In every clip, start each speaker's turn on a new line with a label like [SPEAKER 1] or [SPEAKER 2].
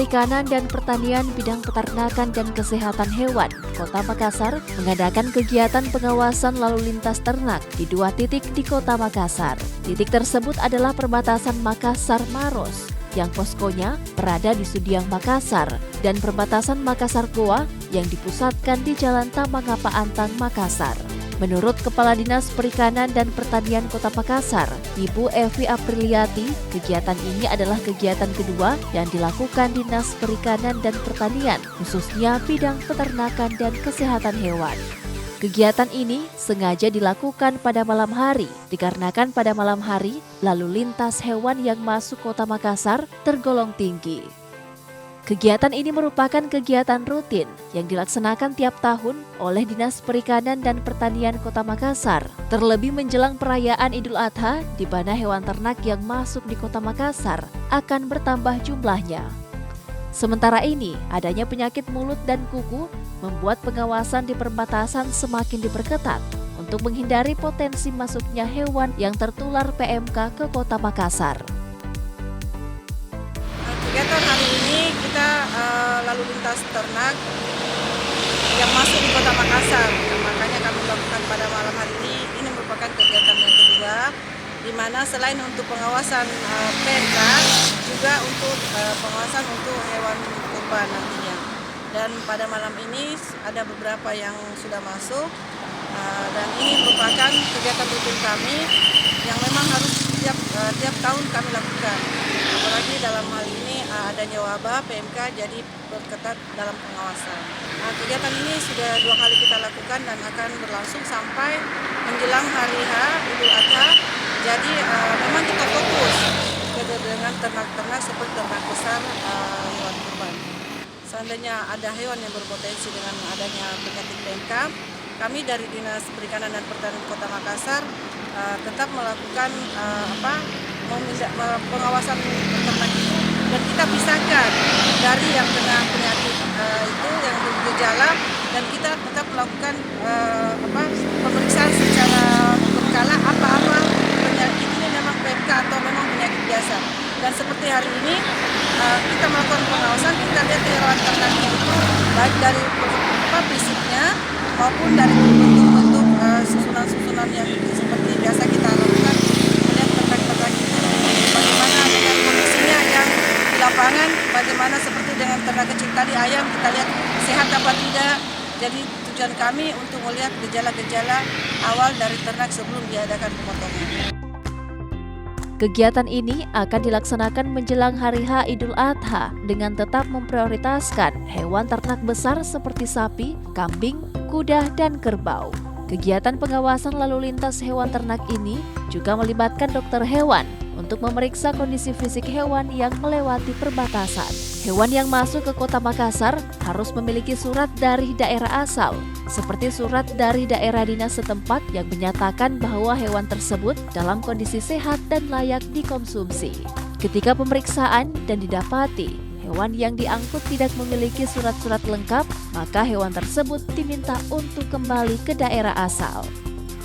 [SPEAKER 1] Perikanan dan Pertanian Bidang Peternakan dan Kesehatan Hewan, Kota Makassar mengadakan kegiatan pengawasan lalu lintas ternak di 2 titik di Kota Makassar. Titik tersebut adalah perbatasan Makassar-Maros, yang poskonya berada di Sudiang Makassar, dan perbatasan Makassar-Goa yang dipusatkan di Jalan Tamangapa Antang, Makassar. Menurut Kepala Dinas Perikanan dan Pertanian Kota Makassar, Ibu Evi Apriliati, kegiatan ini adalah kegiatan kedua yang dilakukan Dinas Perikanan dan Pertanian, khususnya bidang peternakan dan kesehatan hewan. Kegiatan ini sengaja dilakukan pada malam hari, dikarenakan pada malam hari lalu lintas hewan yang masuk Kota Makassar tergolong tinggi. Kegiatan ini merupakan kegiatan rutin yang dilaksanakan tiap tahun oleh Dinas Perikanan dan Pertanian Kota Makassar, terlebih menjelang perayaan Idul Adha, di mana hewan ternak yang masuk di Kota Makassar akan bertambah jumlahnya. Sementara ini, adanya penyakit mulut dan kuku membuat pengawasan di perbatasan semakin diperketat untuk menghindari potensi masuknya hewan yang tertular PMK ke Kota Makassar.
[SPEAKER 2] Kegiatan hari ini kita lalu lintas ternak yang masuk di Kota Makassar. Makanya kami lakukan pada malam hari ini. Ini merupakan kegiatan yang kedua, di mana selain untuk pengawasan PMK, juga untuk pengawasan untuk hewan kurban nantinya. Dan pada malam ini ada beberapa yang sudah masuk, dan ini merupakan kegiatan rutin kami yang memang harus tiap tahun kami lakukan. Apalagi dalam hal ini adanya wabah PMK, jadi berketat dalam pengawasan. Kegiatan ini sudah 2 kali kita lakukan dan akan berlangsung sampai menjelang hari H Idul Adha. Jadi memang kita fokus dengan ternak-ternak seperti ternak besar hewan kurban. Seandainya ada hewan yang berpotensi dengan adanya penyakit PMK, kami dari Dinas Perikanan dan Pertanian Kota Makassar tetap melakukan pengawasan ternak itu, dan kita pisahkan dari yang kena penyakit itu yang bergejala, dan kita tetap melakukan pemeriksaan secara berkala apa penyakit ini memang PMK atau memang penyakit biasa. Dan seperti hari ini kita melakukan pengawasan, kita lihat hewan ternaknya itu baik dari fisiknya maupun dari bentuk-bentuk susunan-susunan yang seperti biasa kita lakukan, melihat ternak-ternak itu bagaimana dengan kondisinya yang di lapangan, bagaimana seperti dengan ternak kecil tadi ayam, kita lihat sehat apa tidak. Jadi tujuan kami untuk melihat gejala-gejala awal dari ternak sebelum diadakan pemotongan.
[SPEAKER 1] Kegiatan ini akan dilaksanakan menjelang hari H Idul Adha dengan tetap memprioritaskan hewan ternak besar seperti sapi, kambing, kuda, dan kerbau. Kegiatan pengawasan lalu lintas hewan ternak ini juga melibatkan dokter hewan untuk memeriksa kondisi fisik hewan yang melewati perbatasan. Hewan yang masuk ke Kota Makassar harus memiliki surat dari daerah asal, seperti surat dari daerah dinas setempat yang menyatakan bahwa hewan tersebut dalam kondisi sehat dan layak dikonsumsi. Ketika pemeriksaan dan didapati hewan yang diangkut tidak memiliki surat-surat lengkap, maka hewan tersebut diminta untuk kembali ke daerah asal.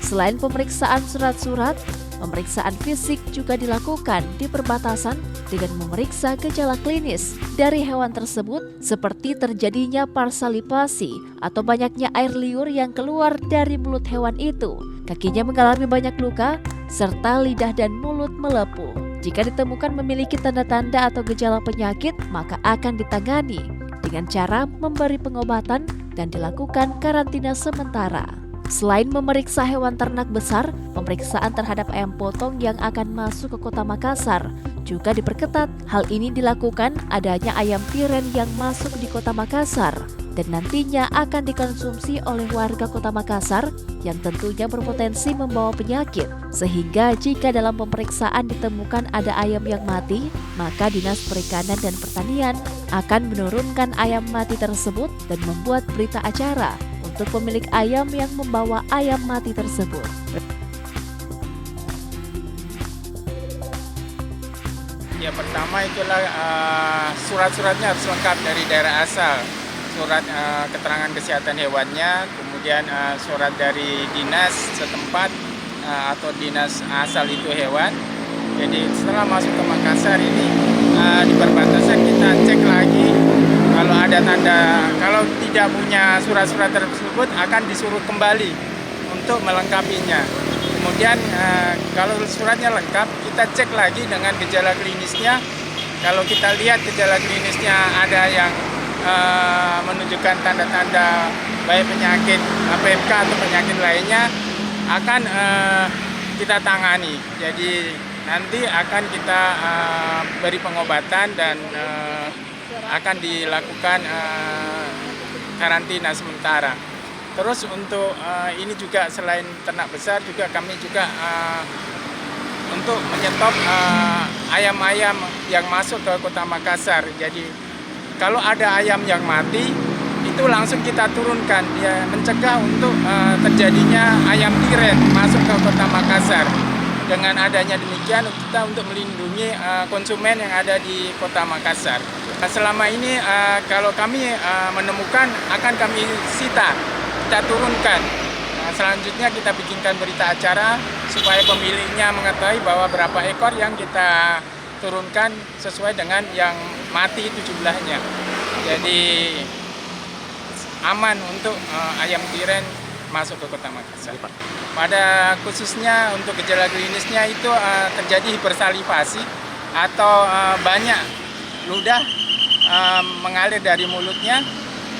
[SPEAKER 1] Selain pemeriksaan surat-surat, pemeriksaan fisik juga dilakukan di perbatasan dengan memeriksa gejala klinis dari hewan tersebut, seperti terjadinya parsalipasi atau banyaknya air liur yang keluar dari mulut hewan itu, kakinya mengalami banyak luka, serta lidah dan mulut melepuh. Jika ditemukan memiliki tanda-tanda atau gejala penyakit, maka akan ditangani dengan cara memberi pengobatan dan dilakukan karantina sementara. Selain memeriksa hewan ternak besar, pemeriksaan terhadap ayam potong yang akan masuk ke Kota Makassar juga diperketat. Hal ini dilakukan adanya ayam tiren yang masuk di Kota Makassar dan nantinya akan dikonsumsi oleh warga Kota Makassar yang tentunya berpotensi membawa penyakit. Sehingga jika dalam pemeriksaan ditemukan ada ayam yang mati, maka Dinas Perikanan dan Pertanian akan menurunkan ayam mati tersebut dan membuat berita acara untuk pemilik ayam yang membawa ayam mati tersebut.
[SPEAKER 3] Ya, pertama itulah surat-suratnya harus lengkap dari daerah asal. Surat keterangan kesehatan hewannya, kemudian surat dari dinas setempat atau dinas asal itu hewan. Jadi setelah masuk ke Makassar ini di perbatasan kita cek lagi kalau ada tanda, kalau tidak punya surat-surat tersebut akan disuruh kembali untuk melengkapinya. Kemudian kalau suratnya lengkap, kita cek lagi dengan gejala klinisnya. Kalau kita lihat gejala klinisnya ada yang menunjukkan tanda-tanda baik penyakit PMK atau penyakit lainnya, akan kita tangani. Jadi nanti akan kita beri pengobatan dan akan dilakukan karantina sementara. Terus untuk ini juga selain ternak besar juga kami juga untuk menyetop ayam-ayam yang masuk ke Kota Makassar. Jadi kalau ada ayam yang mati itu langsung kita turunkan, ya, mencegah untuk terjadinya ayam tiren masuk ke Kota Makassar. Dengan adanya demikian kita untuk melindungi konsumen yang ada di Kota Makassar. Selama ini kalau kami menemukan akan kami sita, kita turunkan. Selanjutnya kita bikinkan berita acara supaya pemiliknya mengetahui bahwa berapa ekor yang kita turunkan sesuai dengan yang mati itu jumlahnya. Jadi aman untuk ayam tiren masuk ke Kota Makassar. Pada khususnya untuk gejala klinisnya itu terjadi hipersalivasi atau banyak ludah mengalir dari mulutnya.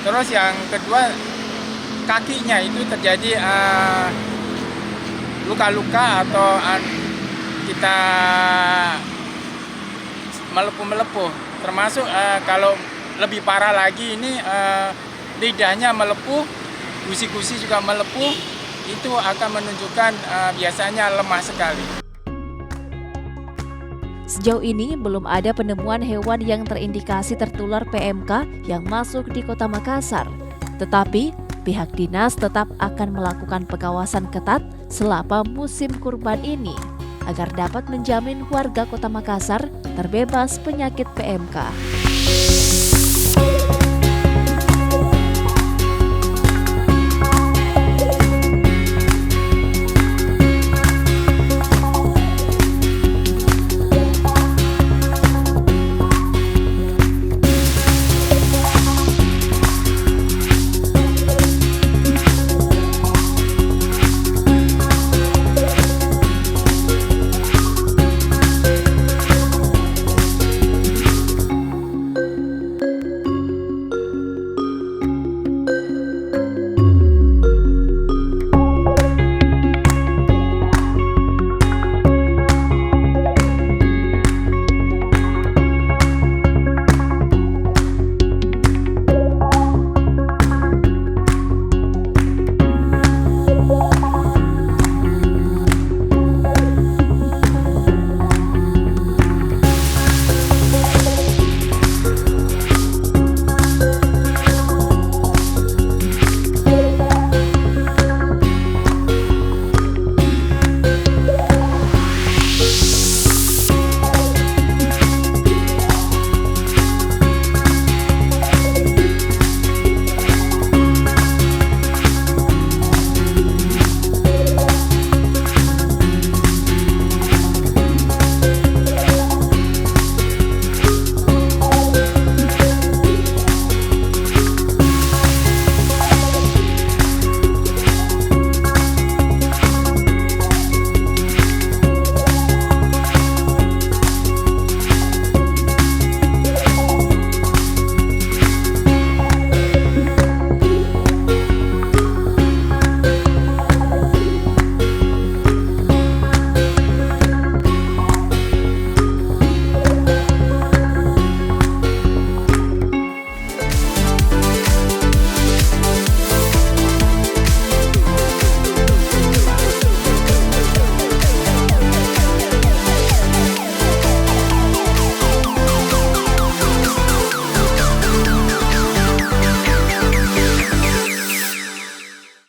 [SPEAKER 3] Terus yang kedua, kakinya itu terjadi luka-luka atau kita melepuh-melepuh. Termasuk kalau lebih parah lagi ini lidahnya melepuh, gusi-gusi juga melepuh, itu akan menunjukkan biasanya lemah sekali.
[SPEAKER 1] Sejauh ini belum ada penemuan hewan yang terindikasi tertular PMK yang masuk di Kota Makassar. Tetapi pihak dinas tetap akan melakukan pengawasan ketat selama musim kurban ini agar dapat menjamin warga Kota Makassar terbebas penyakit PMK.